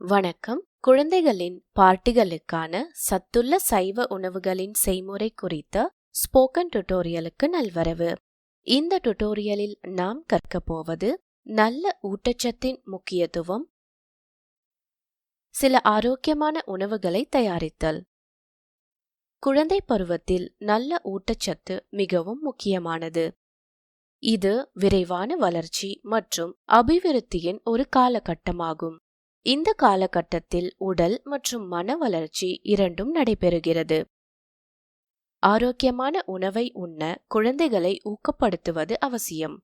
வணக்கம். குழந்தைகளின் பார்ட்டிகளுக்கான சத்துள்ள சைவ உணவுகளின் செய்முறை குறித்த ஸ்போக்கன் டுடோரியலுக்கு நல்வரவு. இந்த டுடோரியலில் நாம் கற்க போவது நல்ல ஊட்டச்சத்தின் முக்கியத்துவம், சில ஆரோக்கியமான உணவுகளை தயாரித்தல். குழந்தை பருவத்தில் நல்ல ஊட்டச்சத்து மிகவும் முக்கியமானது. இது விரைவான வளர்ச்சி மற்றும் அபிவிருத்தியின் ஒரு காலகட்டமாகும். இந்த காலகட்டத்தில் உடல் மற்றும் மன வளர்ச்சி இரண்டும் நடைபெறுகிறது. ஆரோக்கியமான உணவை உண்ண குழந்தைகளை ஊக்கப்படுத்துவது அவசியம்.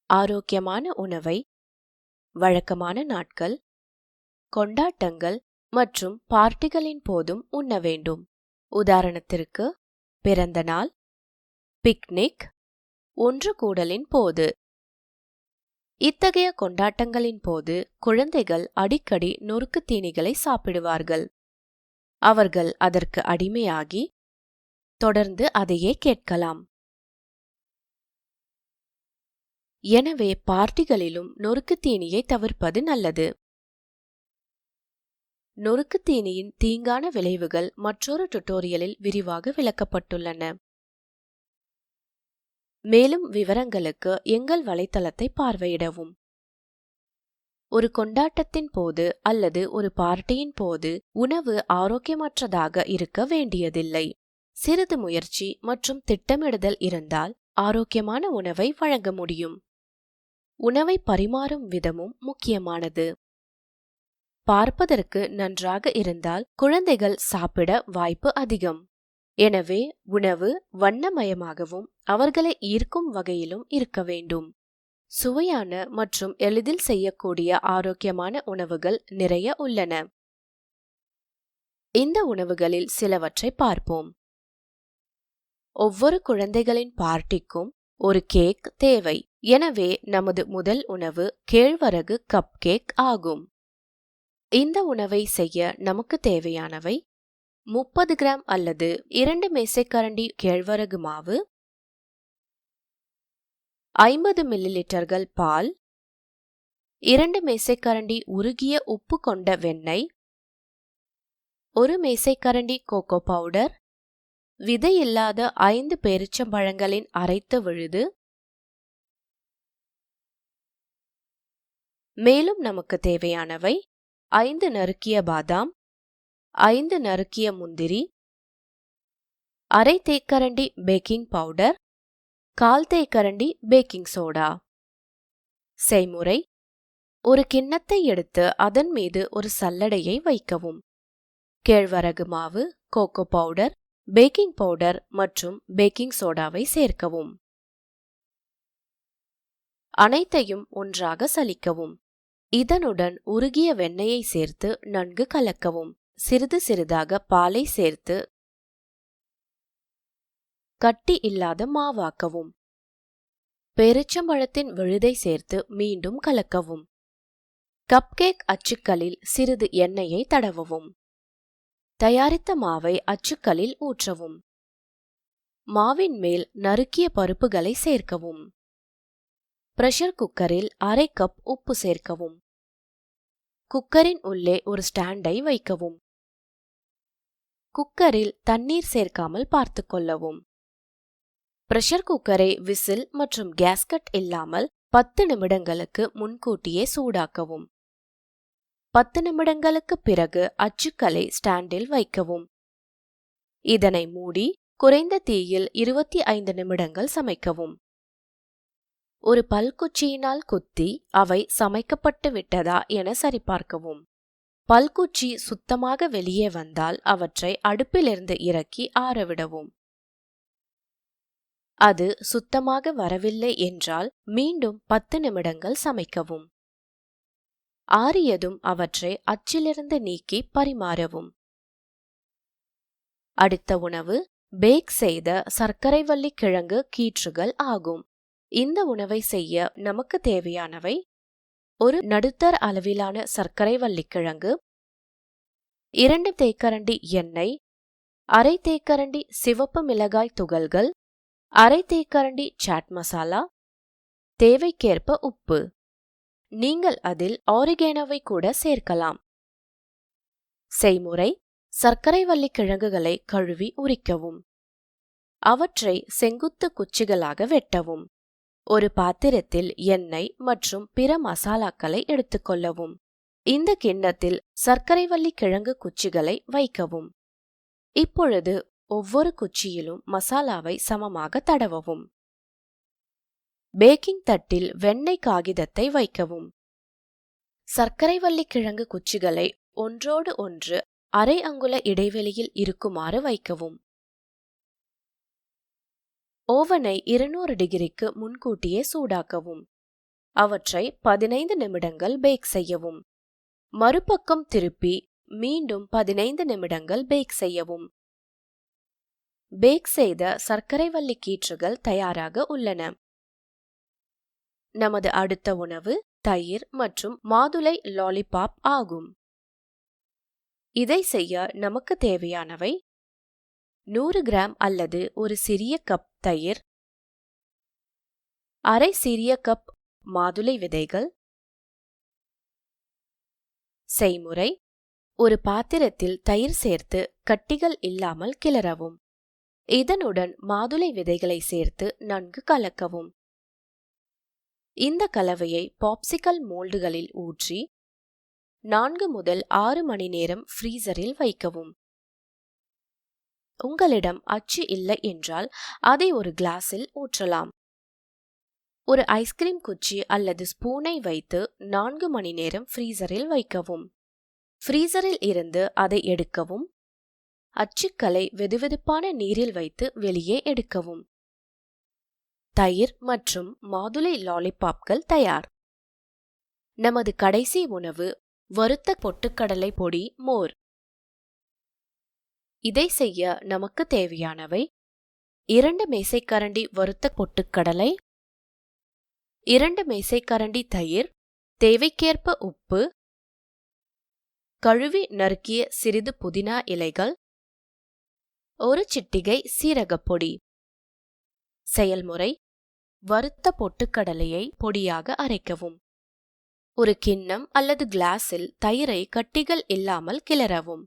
ஆரோக்கியமான உணவை வழக்கமான நாட்கள், கொண்டாட்டங்கள் மற்றும் பார்ட்டிகளின் போதும் உண்ண வேண்டும். உதாரணத்திற்கு, பிறந்த நாள், பிக்னிக், ஒன்று கூடலின் போது. இத்தகைய கொண்டாட்டங்களின் போது குழந்தைகள் அடிக்கடி நொறுக்கு தீனிகளை சாப்பிடுவார்கள். அவர்கள் அதற்கு அடிமையாகி தொடர்ந்து அதையே கேட்கலாம். எனவே பார்ட்டிகளிலும் நொறுக்கு தீனியை தவிர்ப்பது நல்லது. நொறுக்கு தீனியின் தீங்கான விளைவுகள் மற்றொரு டுடோரியலில் விரிவாக விளக்கப்பட்டுள்ளன. மேலும் விவரங்களுக்கு எங்கள் வலைத்தளத்தை பார்வையிடவும். ஒரு கொண்டாட்டத்தின் போது அல்லது ஒரு பார்ட்டியின் போது உணவு ஆரோக்கியமற்றதாக இருக்க வேண்டியதில்லை. சிறிது முயற்சி மற்றும் திட்டமிடுதல் இருந்தால் ஆரோக்கியமான உணவை வழங்க முடியும். உணவை பரிமாறும் விதமும் முக்கியமானது. பார்ப்பதற்கு நன்றாக இருந்தால் குழந்தைகள் சாப்பிட வாய்ப்பு அதிகம். எனவே உணவு வண்ணமயமாகவும் அவர்களை ஈர்க்கும் வகையிலும் இருக்க வேண்டும். சுவையான மற்றும் எளிதில் செய்யக்கூடிய ஆரோக்கியமான உணவுகள் நிறைய உள்ளன. இந்த உணவுகளில் சிலவற்றை பார்ப்போம். ஒவ்வொரு குழந்தைகளின் பார்ட்டிக்கும் ஒரு கேக் தேவை. எனவே நமது முதல் உணவு கேழ்வரகு கப் கேக் ஆகும். இந்த உணவை செய்ய நமக்கு தேவையானவை: 30 கிராம் அல்லது 2 மேசைக்கரண்டி கேழ்வரகு மாவு, 50 மில்லிலிட்டர்கள் பால், 2 மேசைக்கரண்டி உருகிய உப்பு கொண்ட வெண்ணெய், 1 மேசைக்கரண்டி கோகோ பவுடர், விதையில்லாத 5 பேரிச்சம்பழங்களின் அரைத்த விழுது. மேலும் நமக்கு தேவையானவை 5 நறுக்கிய பாதாம், 5 நறுக்கிய முந்திரி, அரை தேக்கரண்டி பேக்கிங் பவுடர், 1/4 தேக்கரண்டி பேக்கிங் சோடா. செய்முறை: ஒரு கிண்ணத்தை எடுத்து அதன் மீது ஒரு சல்லடையை வைக்கவும். கேழ்வரகு மாவு, கோகோ பவுடர், பேக்கிங் பவுடர் மற்றும் பேக்கிங் சோடாவை சேர்க்கவும். அனைத்தையும் ஒன்றாக சலிக்கவும். இதனுடன் உருகிய வெண்ணெயை சேர்த்து நன்கு கலக்கவும். சிறிது சிறிதாக பாலை சேர்த்து கட்டி இல்லாத மாவாக்கவும். பேரிச்சம்பழத்தின் விழுதை சேர்த்து மீண்டும் கலக்கவும். கப்கேக் அச்சுக்களில் சிறிது எண்ணெயை தடவவும். தயாரித்த மாவை அச்சுக்களில் ஊற்றவும். மாவின் மேல் நறுக்கிய பருப்புகளை சேர்க்கவும். பிரஷர் குக்கரில் அரை கப் உப்பு சேர்க்கவும். குக்கரின் உள்ளே ஒரு ஸ்டாண்டை வைக்கவும். குக்கரில் தண்ணீர் சேர்க்காமல் பார்த்து கொள்ளவும். பிரஷர் குக்கரை விசில் மற்றும் கேஸ்கட் இல்லாமல் 10 நிமிடங்களுக்கு முன்கூட்டியே சூடாக்கவும். 10 நிமிடங்களுக்கு பிறகு அச்சுக்களை ஸ்டாண்டில் வைக்கவும். இதனை மூடி குறைந்த தீயில் 25 நிமிடங்கள் சமைக்கவும். ஒரு பல்குச்சியினால் குத்தி அவை சமைக்கப்பட்டு விட்டதா என சரிபார்க்கவும். பல்குச்சி சுத்தமாக வெளியே வந்தால் அவற்றை அடுப்பிலிருந்து இறக்கி ஆறவிடவும். அது சுத்தமாக வரவில்லை என்றால் மீண்டும் 10 நிமிடங்கள் சமைக்கவும். ஆறியதும் அவற்றை அச்சிலிருந்து நீக்கி பரிமாறவும். அடுத்த உணவு பேக் செய்த சர்க்கரைவள்ளி கிழங்கு கீற்றுகள் ஆகும். இந்த உணவை செய்ய நமக்கு தேவையானவை: ஒரு நடுத்தர அளவிலான சர்க்கரைவள்ளி கிழங்கு, 2 தேக்கரண்டி எண்ணெய், அரை தேக்கரண்டி சிவப்பு மிளகாய் துகள்கள், அரை தேக்கரண்டி சாட் மசாலா, தேவைக்கேற்ப உப்பு. நீங்கள் அதில் ஆரிகேனோவை கூட சேர்க்கலாம். செய்முறை: சர்க்கரைவள்ளி கிழங்குகளை கழுவி உரிக்கவும். அவற்றை செங்குத்து குச்சிகளாக வெட்டவும். ஒரு பாத்திரத்தில் எண்ணெய் மற்றும் பிற மசாலாக்களை எடுத்துக்கொள்ளவும். இந்த கிண்ணத்தில் சர்க்கரைவள்ளி கிழங்கு குச்சிகளை வைக்கவும். இப்பொழுது ஒவ்வொரு குச்சியிலும் மசாலாவை சமமாக தடவவும். பேக்கிங் தட்டில் வெண்ணெய் காகிதத்தை வைக்கவும். சர்க்கரைவள்ளி கிழங்கு குச்சிகளை ஒன்றோடு ஒன்று அரை அங்குல இடைவெளியில் இருக்குமாறு வைக்கவும். ஓவனை 200 டிகிரிக்கு முன்கூட்டியே சூடாக்கவும். அவற்றை 15 நிமிடங்கள் பேக் செய்யவும். மறுபக்கம் திருப்பி மீண்டும் 15 நிமிடங்கள் பேக் செய்யவும். பேக் செய்த சர்க்கரைவள்ளி கீற்றுகள் தயாராக உள்ளன. நமது அடுத்த உணவு தயிர் மற்றும் மாதுளை லாலிபாப் ஆகும். இதை செய்ய நமக்கு தேவையானவை: 100 கிராம் அல்லது ஒரு சிறிய கப் தயிர், அரை சிறிய கப் மாதுளை விதைகள். செய்முறை: ஒரு பாத்திரத்தில் தயிர் சேர்த்து கட்டிகள் இல்லாமல் கிளறவும். இதனுடன் மாதுளை விதைகளை சேர்த்து நன்கு கலக்கவும். இந்த கலவையை பாப்சிக்கல் மோல்டுகளில் ஊற்றி 4 முதல் 6 மணி நேரம் ஃப்ரீசரில் வைக்கவும். உங்களிடம் அச்சு இல்லை என்றால் அதை ஒரு கிளாஸில் ஊற்றலாம். ஒரு ஐஸ்கிரீம் குச்சி அல்லது ஸ்பூனை வைத்து 4 மணி நேரம் ஃப்ரீசரில் வைக்கவும். ஃப்ரீசரில் இருந்து அதை எடுக்கவும். அச்சுக்களை வெதுவெதுப்பான நீரில் வைத்து வெளியே எடுக்கவும். தயிர் மற்றும் மாதுளை லாலிபாப்கள் தயார். நமது கடைசி உணவு வறுத்த பொட்டுக்கடலை பொடி மோர். இதை செய்ய நமக்கு தேவையானவை: 2 மேசைக்கரண்டி வறுத்த பொட்டுக்கடலை, 2 மேசைக்கரண்டி தயிர், தேவைக்கேற்ப உப்பு, கழுவி நறுக்கிய சிறிது புதினா இலைகள், ஒரு சிட்டிகை சீரகப்பொடி. செயல்முறை: வறுத்த பொட்டுக்கடலையை பொடியாக அரைக்கவும். ஒரு கிண்ணம் அல்லது கிளாஸில் தயிரை கட்டிகள் இல்லாமல் கிளறவும்.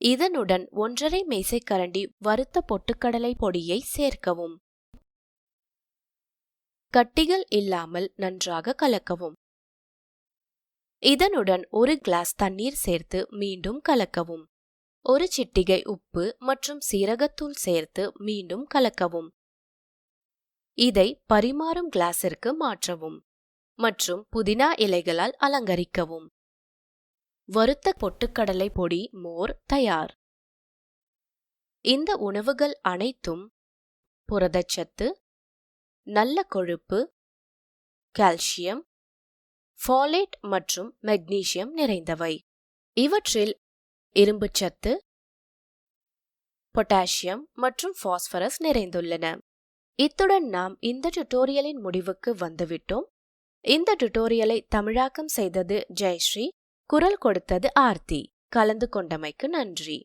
இதனுடன் 1½ மேசைக்கரண்டி வறுத்த பொட்டுக்கடலை பொடியை சேர்க்கவும். கட்டிகள் இல்லாமல் நன்றாக கலக்கவும். இதனுடன் ஒரு கிளாஸ் தண்ணீர் சேர்த்து மீண்டும் கலக்கவும். ஒரு சிட்டிகை உப்பு மற்றும் சீரகத்தூள் சேர்த்து மீண்டும் கலக்கவும். இதை பரிமாறும் கிளாஸிற்கு மாற்றவும் மற்றும் புதினா இலைகளால் அலங்கரிக்கவும். வறுத்த பொட்டுக்கடலை பொடி மோர் தயார். இந்த உணவுகள் அனைத்தும் புரதச்சத்து, நல்ல கொழுப்பு, கால்சியம், ஃபாலேட் மற்றும் மெக்னீசியம் நிறைந்தவை. இவற்றில் இரும்புச்சத்து, பொட்டாசியம் மற்றும் பாஸ்பரஸ் நிறைந்துள்ளன. இத்துடன் நாம் இந்த டுட்டோரியலின் முடிவுக்கு வந்துவிட்டோம். இந்த டுட்டோரியலை தமிழாக்கம் செய்தது ஜெயஸ்ரீ, குரல் கொடுத்தது ஆர்த்தி. கலந்து கொண்டமைக்கு நன்றி.